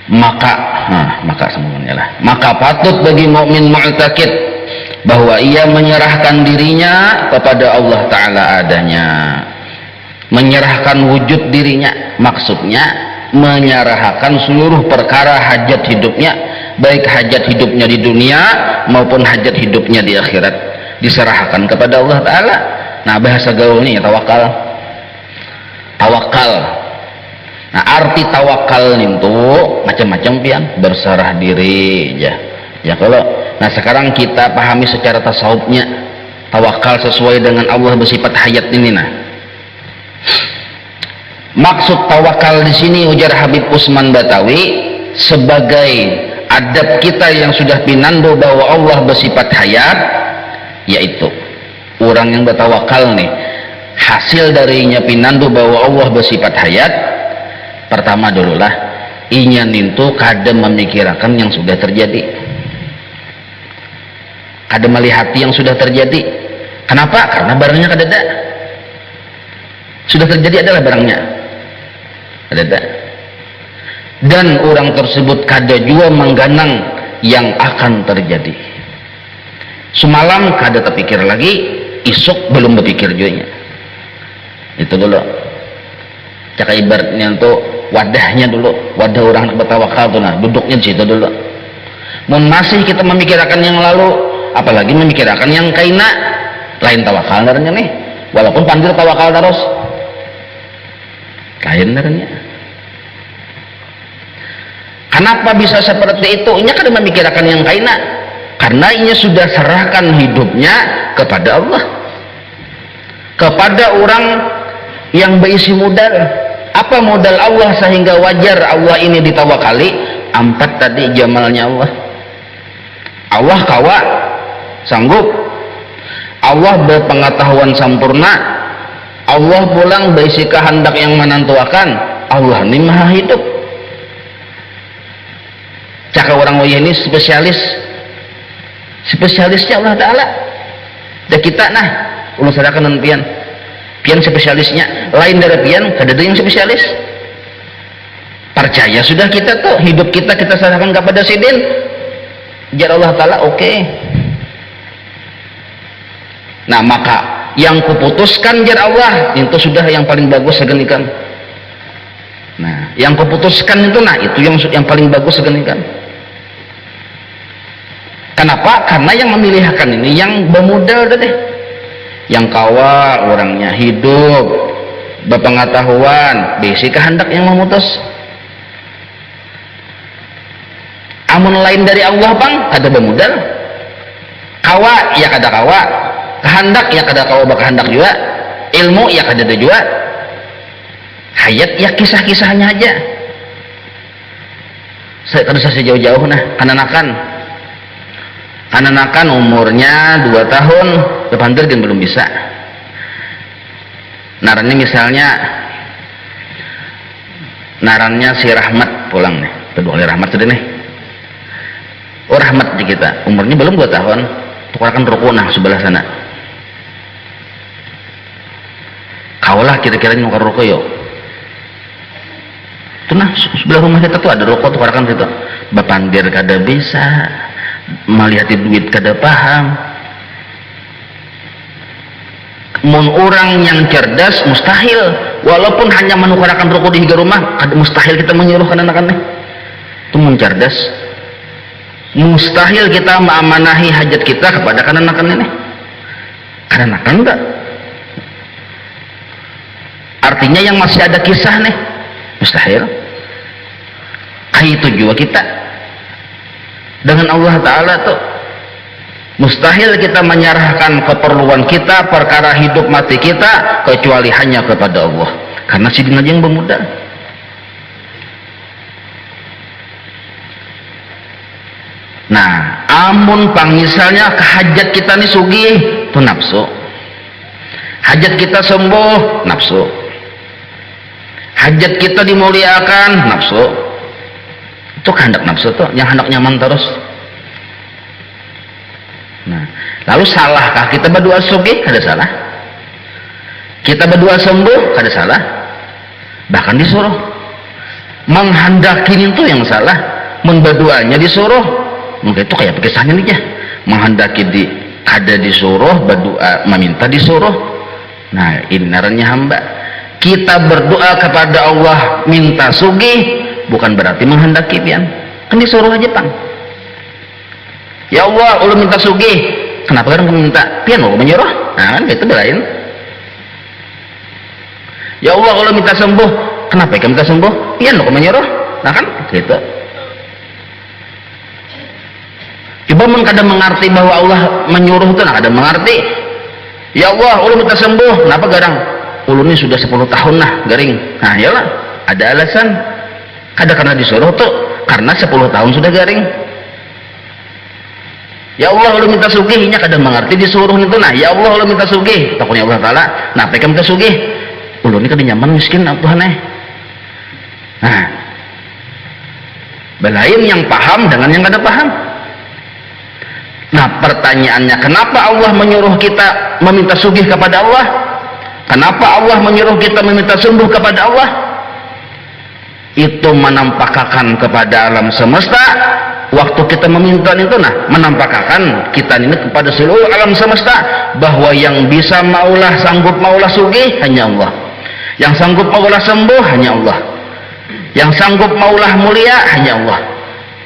maka patut bagi mukmin mu'taqid bahwa ia menyerahkan dirinya kepada Allah Ta'ala adanya, menyerahkan wujud dirinya, maksudnya menyerahkan seluruh perkara hajat hidupnya, baik hajat hidupnya di dunia maupun hajat hidupnya di akhirat, diserahkan kepada Allah Ta'ala. Nah, bahasa gaulnya tawakal. Nah, arti tawakal itu macam-macam pian, berserah diri ya kalau. Nah, sekarang kita pahami secara tasawufnya tawakal sesuai dengan Allah bersifat hayat ini. Nah, maksud tawakal di sini ujar Habib Usman Batawi sebagai adab kita yang sudah pinando bahwa Allah bersifat hayat, yaitu orang yang bertawakal nih hasil darinya pinando bahwa Allah bersifat hayat. Pertama dululah inya nintu kada memikirkan yang sudah terjadi, kada melihat yang sudah terjadi. Kenapa? Karena barangnya kada ada, sudah terjadi adalah barangnya ada, dan orang tersebut kada juga mengganang yang akan terjadi. Semalam kada terpikir lagi, isuk belum berpikir juga. Itu dulu cak ibaratnya untuk wadahnya dulu, wadah orang bertawakal tuh, nah duduknya di situ dulu. Mun masih kita memikirkan yang lalu, apalagi memikirkan yang kaina, lain tawakal naranya nih, walaupun pandir tawakal terus lain naranya. Kenapa bisa seperti itu? Inya kan memikirkan yang kaina, karena inya sudah serahkan hidupnya kepada Allah, kepada orang yang berisi modal. Apa modal Allah sehingga wajar Allah ini ditawakali? Empat tadi jamalnya Allah. Allah kawa sanggup, Allah berpengetahuan sempurna, Allah pulang berisi kehendak yang menentukan, Allah ini maha hidup. Caka orang waya ini spesialisnya Allah Ta'ala. Dan kita nah ulun sadakan pian spesialisnya lain dari pian, kada ada yang spesialis. Percaya sudah kita tuh, hidup kita serahkan kepada sidin jar Allah Ta'ala. Oke. Nah, maka yang kuputuskan jar Allah itu sudah yang paling bagus segenikan. Nah, yang kuputuskan itu, nah itu yang paling bagus segenikan. Kenapa? Karena yang memilihkan ini yang bermodal deh, yang kawa orangnya hidup berpengetahuan, besi kehendak yang memutus. Amun lain dari Allah bang, kada bermodal. Kawa ya kada kawa, kehendak ya kada kawa berkehendak juga, ilmu ya kada ada juga, hayat ya kisah-kisahnya aja. Saya kada usah jauh-jauh nah, kananakan umurnya 2 tahun berpandir dan belum bisa. Narannya misalnya si Rahmat pulang nih, kedua kali Rahmat sudah nih. Oh Rahmat di kita umurnya belum 2 tahun, tukarkan rokok nah sebelah sana. Kaulah kira-kira nukar rokok yo. Tuh nah sebelah rumah kita tuh ada rokok, tukarkan situ. Berpandir kada bisa, melihat duit kada paham. Mun orang yang cerdas mustahil, walaupun hanya menukarkan rokok di higa rumah, mustahil kita menyuruh anak-anaknya. Itu mun cerdas, mustahil kita mengamanahi hajat kita kepada kanak-kanak ini. Kanak-kanak enggak. Artinya yang masih ada kisah nih, mustahil. Itu juga kita dengan Allah Ta'ala tuh mustahil kita menyerahkan keperluan kita, perkara hidup mati kita, kecuali hanya kepada Allah, karena sidin aja yang bermodal. Nah amun pang misalnya hajat kita nih sugih tuh nafsu, hajat kita sembuh nafsu, hajat kita dimuliakan nafsu. Itu kehendak nafsu tuh yang hendak nyaman terus. Nah, lalu salahkah kita berdua sugih? Kada salah. Kita berdua sembuh? Kada salah. Bahkan disuruh. Menghendaki itu yang salah, berdoanya disuruh. Mungkin itu kayak kisahnya nih ya, menghendaki ada disuruh, berdoa meminta disuruh. Nah ini naranya hamba. Kita berdoa kepada Allah minta sugih bukan berarti menghendaki pian, kan disuruh aja pang. Ya Allah ulun minta sugih, kenapa kan minta pian mau menyuruh? Nah kan itu belain. Ya Allah ulun minta sembuh, kenapa kan minta sembuh? Pian mau menyuruh? Nah kan gitu. Coba kadang mengerti bahwa Allah menyuruh itu, nah kadang mengerti. Ya Allah ulun minta sembuh, kenapa garang? Ulun ini sudah 10 tahun lah garing. Nah iyalah ada alasan. Kadang karena disuruh tuh karena 10 tahun sudah garing. Ya Allah ulun minta sugih, nya kadang mengerti disuruh itu. Nah ya Allah ulun minta sugih, takutnya Allah Taala. Nah mereka minta sugih, ulun ini kadang nyaman miskin Tuhan Nah belain yang paham dengan yang kada paham. Nah pertanyaannya, kenapa Allah menyuruh kita meminta sugih kepada Allah? Kenapa Allah menyuruh kita meminta sembuh kepada Allah? Itu menampakkan kepada alam semesta. Waktu kita meminta itu, nah menampakkan kita ini kepada seluruh alam semesta bahwa yang bisa maulah sanggup maulah sugih hanya Allah. Yang sanggup maulah sembuh hanya Allah. Yang sanggup maulah mulia hanya Allah.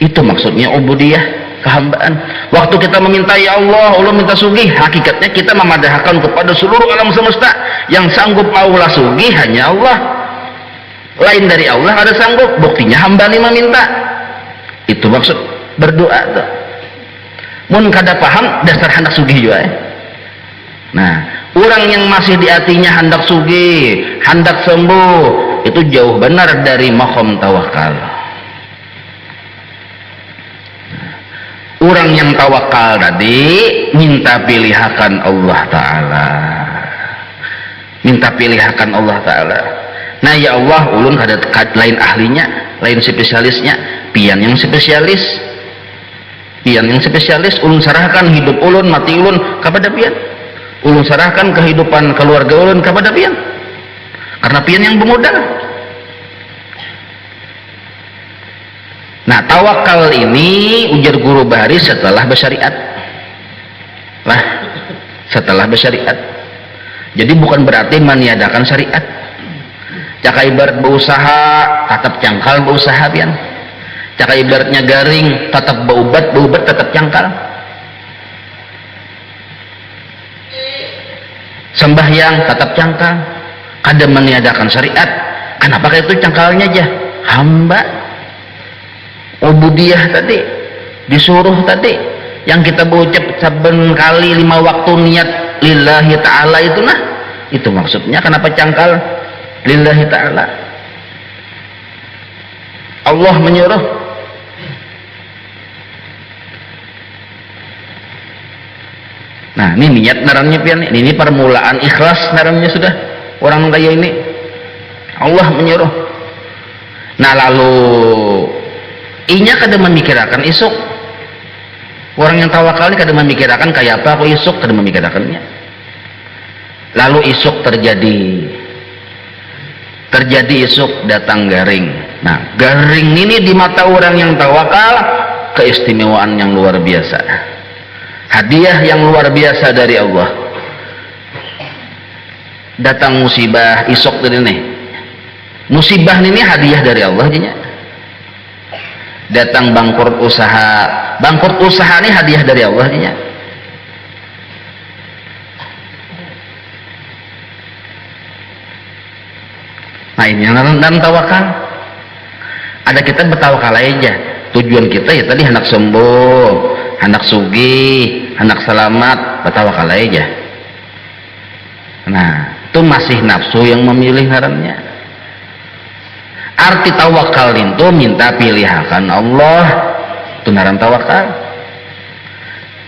Itu maksudnya ubudiyah, kehambaan. Waktu kita meminta ya Allah, Allah minta sugih, hakikatnya kita memadahkan kepada seluruh alam semesta. Yang sanggup maulah sugih hanya Allah. Lain dari Allah ada sanggup, buktinya hamba ini meminta. Itu maksud berdoa tuh. Mun kada paham dasar hendak sugih juga Nah, orang yang masih di hatinya hendak sugih, hendak sembuh, itu jauh benar dari maqam tawakal. Orang yang tawakal tadi minta pilihakan Allah Ta'ala, minta pilihakan Allah Ta'ala. Nah ya Allah ulun kada lain ahlinya, lain spesialisnya, pian yang spesialis, pian yang spesialis. Ulun serahkan hidup ulun mati ulun kepada pian, ulun serahkan kehidupan keluarga ulun kepada pian, karena pian yang bermodal. Nah tawakal ini ujar guru Bahari setelah bersyariat lah, setelah bersyariat. Jadi bukan berarti meniadakan syariat. Caka ibarat berusaha tetap cangkal berusaha pian. Caka ibaratnya garing tetap beubat tetap cangkal. Sembahyang tetap cangkal. Kada meniadakan syariat. Kenapa itu cangkalnya aja? Hamba ubudiyah tadi disuruh tadi yang kita berucap saben kali 5 waktu niat lillahi ta'ala itu, nah itu maksudnya. Kenapa cangkal? Lillahi ta'ala, Allah menyuruh. Nah ini niat naramnya pian, ini permulaan ikhlas naramnya sudah. Orang kaya ini Allah menyuruh. Nah lalu inya kada memikirkan isuk. Orang yang tawakal ini kada memikirkan kayak apa aku isuk, kada memikirkannya. Lalu isuk terjadi isuk datang garing. Nah garing ini di mata orang yang tawakal keistimewaan yang luar biasa, hadiah yang luar biasa dari Allah. Datang musibah isuk tadi nih, musibah ini hadiah dari Allah jadinya. Datang bangkrut usaha ini hadiah dari Allah jadinya. Nah ini yang dalam tawakal. Ada kita bertawakal aja. Tujuan kita ya tadi hendak sembuh, hendak sugih, hendak selamat, bertawakal aja. Nah itu masih nafsu yang memilih ngarannya. Arti tawakal itu minta pilihakan Allah, itu ngaran tawakal.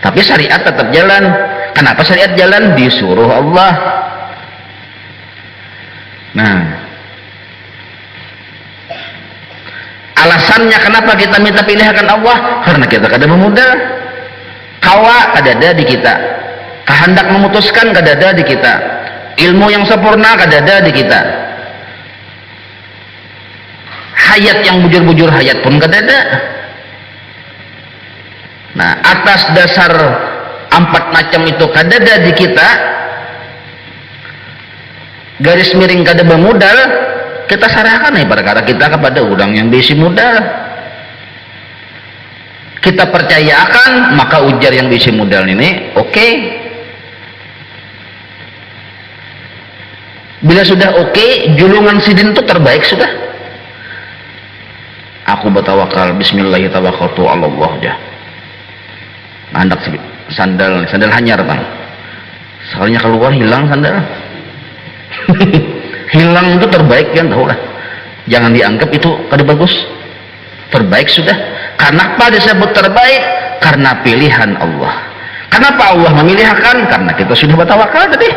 Tapi syariat tetap jalan. Kenapa syariat jalan? Disuruh Allah. Nah alasannya kenapa kita minta pilihan Allah? Karena kita kadang memudar, kawa kadada di kita, kehendak memutuskan kadada di kita, ilmu yang sempurna kadada di kita, hayat yang bujur-bujur hayat pun kadada. Nah, atas dasar 4 macam itu kadada di kita, garis miring kada bemodal, kita sarahkan perkara kita kepada orang yang bisi modal. Kita percayakan, maka ujar yang bisi modal ini oke. Bila sudah oke, julungan sidin itu terbaik sudah. Aku bertawakal, bismillahirrahmanirrahim, Allah ya. Andak sandal hanyar bang. Soalnya keluar hilang sandal. Hilang itu terbaik kan, tahu lah. Jangan dianggap itu kada bagus. Terbaik sudah. Kenapa disebut terbaik? Karena pilihan Allah. Kenapa Allah memilihkan? Karena kita sudah bertawakal tadi.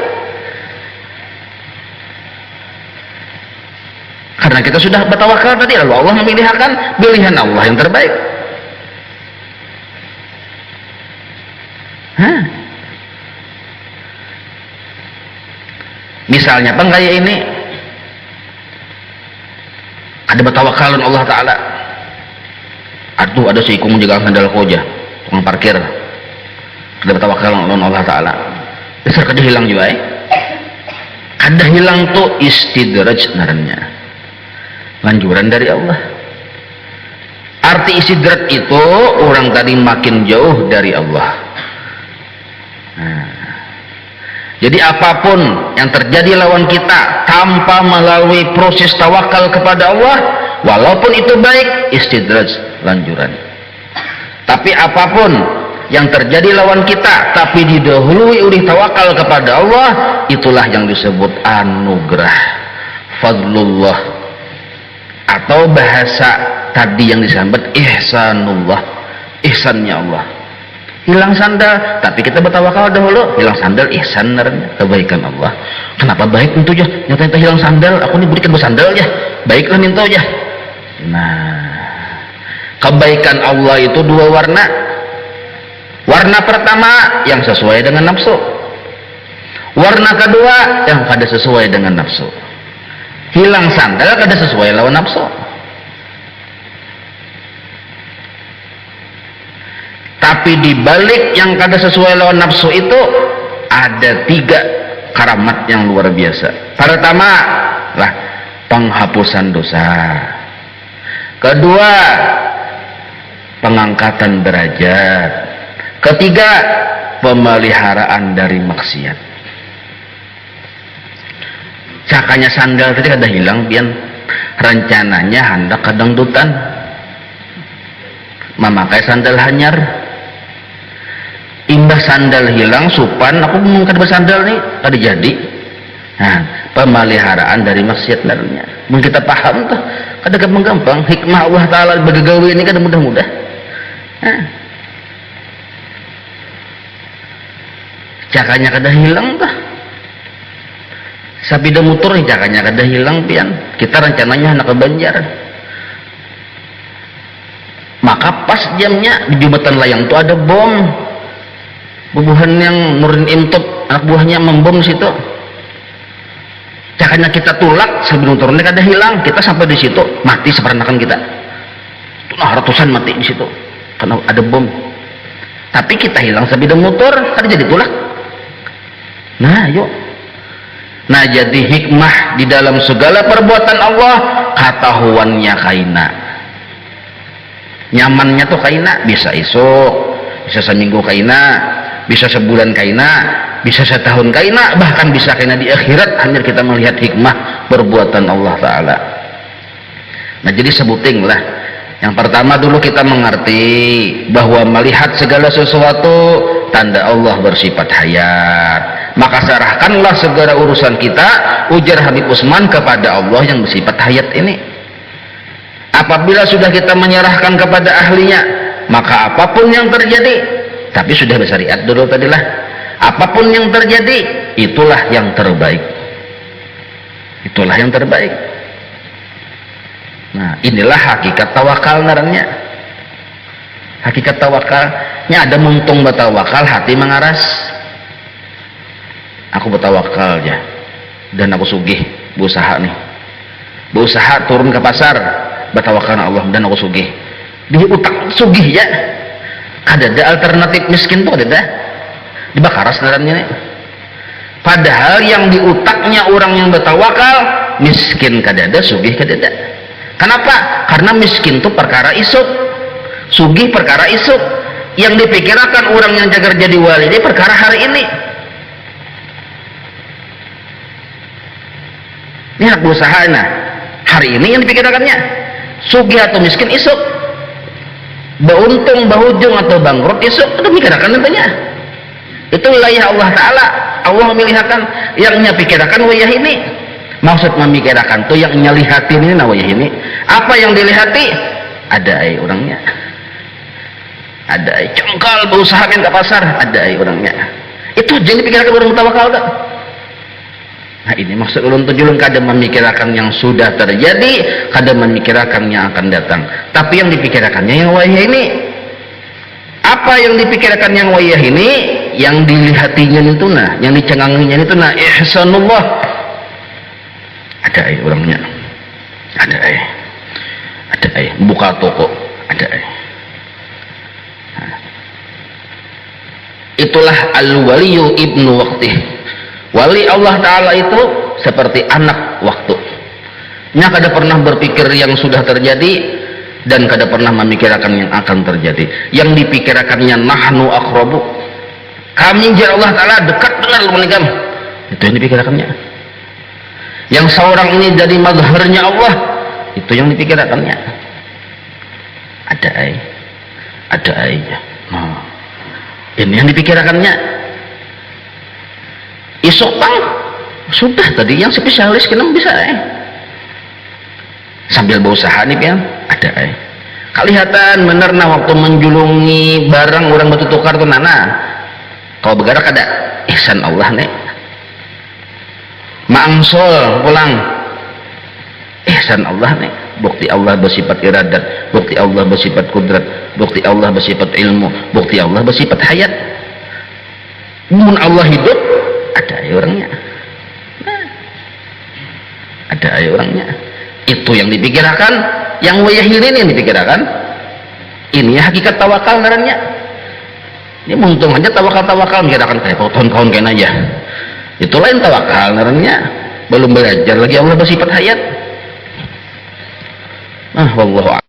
Karena kita sudah bertawakal tadi, lalu Allah memilihkan pilihan Allah yang terbaik. Misalnya apa kayak ini, ada bertawakalun Allah Ta'ala. Aduh, ada si ikung menjaga sandal koja, tukang parkir. Ada bertawakalun Allah Ta'ala. Besar kada hilang juga Kada hilang tuh istidraj naranya, lanjuran dari Allah. Arti istidraj itu orang tadi makin jauh dari Allah. Jadi apapun yang terjadi lawan kita tanpa melalui proses tawakal kepada Allah, walaupun itu baik, istidraj, lanjuran. Tapi apapun yang terjadi lawan kita tapi didahului oleh tawakal kepada Allah, itulah yang disebut anugerah, fadlullah, atau bahasa tadi yang disebut ihsanullah, ihsannya Allah. Hilang sandal, tapi kita bertawakal dahulu. Hilang sandal, ihsan, kebaikan Allah. Kenapa baik itu ya? Nyata-nyata hilang sandal, aku ini berikan bersandal ya. Baiklah minta ya. Nah, kebaikan Allah itu 2 warna. Warna pertama yang sesuai dengan nafsu. Warna kedua yang kada sesuai dengan nafsu. Hilang sandal kada sesuai lawan nafsu. Tapi di balik yang kada sesuai lawan nafsu itu ada 3 karamat yang luar biasa. Pertama lah penghapusan dosa. Kedua, pengangkatan derajat. Ketiga, pemeliharaan dari maksiat. Cakanya sandal tadi kada hilang, pian rencananya hendak kedangdutan, memakai sandal hanyar. Imbah sandal hilang, supan aku mengangkat bersandal nih kada jadi. Nah, pemeliharaan dari maksiat narnya. Mungkin kita paham tuh, kada gampang-gampang. Hikmah Allah Ta'ala bergegawi ini kada mudah-mudah. Nah, cakanya kada hilang tuh. Sapida motor nih cakanya kada hilang pian. Kita rencananya hendak ke Banjar. Maka pas jamnya di jembatan layang tuh ada bom. Bubuhan yang Nurin Imtop, anak buahnya membom situ. Cakanya kita tulak sebelum turunnya kada hilang, kita sampai di situ mati seperanakan kita. Nah, ratusan mati di situ karena ada bom. Tapi kita hilang sebida motor, kada jadi tulak. Nah, yuk. Nah, jadi hikmah di dalam segala perbuatan Allah, ketahuannya kaina. Nyamannya tuh kaina, bisa esok, bisa seminggu kaina, bisa sebulan kaina, bisa setahun kaina, bahkan bisa kaina di akhirat. Hanya kita melihat hikmah perbuatan Allah Ta'ala. Nah, jadi sebuting lah. Yang pertama dulu kita mengerti bahwa melihat segala sesuatu tanda Allah bersifat hayat. Maka serahkanlah segala urusan kita, ujar Habib Utsman, kepada Allah yang bersifat hayat ini. Apabila sudah kita menyerahkan kepada ahlinya, maka apapun yang terjadi, tapi sudah bersyariat dulu tadilah, apapun yang terjadi itulah yang terbaik, itulah yang terbaik. Nah, inilah hakikat tawakal naranya. Hakikat tawakalnya ada muntung bertawakal, hati mengaras. Aku bertawakal ya, dan aku sugih, berusaha nih, berusaha turun ke pasar, batawakan Allah dan aku sugih di utak sugih ya ada alternatif miskin tuh ada dibakar sebenarnya. Padahal yang di utaknya orang yang bertawakal miskin kadada, sugih kadada. Kenapa? Karena miskin itu perkara isuk, sugih perkara isuk. Yang dipikirkan orang yang jagar jadi wali ini perkara hari ini. Ini hak berusaha nah. Hari ini yang dipikirkannya sugih atau miskin isuk, beruntung bahujung atau bangkrut isuk, itu pikirkan nantinya. Itu wilayah Allah Ta'ala. Allah memilihkan yang pikirkan wayah ini. Maksud memikirkan tuh yang nyelihatin ini nah wayah ini. Apa yang dilihati? Ada orangnya. Ada congkal berusaha main ke pasar, ada orangnya. Itu jadi pikirkan orang tawakal tak? Nah ini maksud ulun tujuan kada memikirkan yang sudah terjadi, kada memikirkan yang akan datang. Tapi yang dipikirkannya yang wayah ini. Apa yang dipikirkan yang wayah ini? Yang dilihatinya itu nah, yang dicenganginya itu nah, ihsanullah. Ada orangnya. Ada buka toko, ada Itulah al-waliyu ibnu waqtih. Wali Allah Ta'ala itu seperti anak waktu. Nya kada pernah berpikir yang sudah terjadi dan kada pernah memikirkan yang akan terjadi. Yang dipikirkannya nahnu aqrabu. Kami jar Allah Ta'ala dekat dengan menikam. Itu yang dipikirkannya. Yang seorang ini jadi mazharnya Allah, itu yang dipikirkannya. Ada nah, ini yang dipikirkannya. Isok bang sudah tadi yang spesialis kena bisa sambil berusaha nih kan ada kelihatan bener nah waktu menjulungi barang orang batu tukar tuh nana kalau bergerak ada ihsan Allah nih maangsol pulang ihsan Allah nih bukti Allah bersifat iradat, bukti Allah bersifat kudrat, bukti Allah bersifat ilmu, bukti Allah bersifat hayat. Mun Allah hidup ada orangnya. Nah, ada orangnya. Itu yang dipikirkan, yang wayah ini yang dipikirkan. Ini hakikat tawakal ngarannya. Ini untung aja tawakal mikirkan kayak tahun-tahun kayak aja. Itu lain tawakal ngarannya. Belum belajar lagi Allah bersifat hayat. Wallahu a'lam.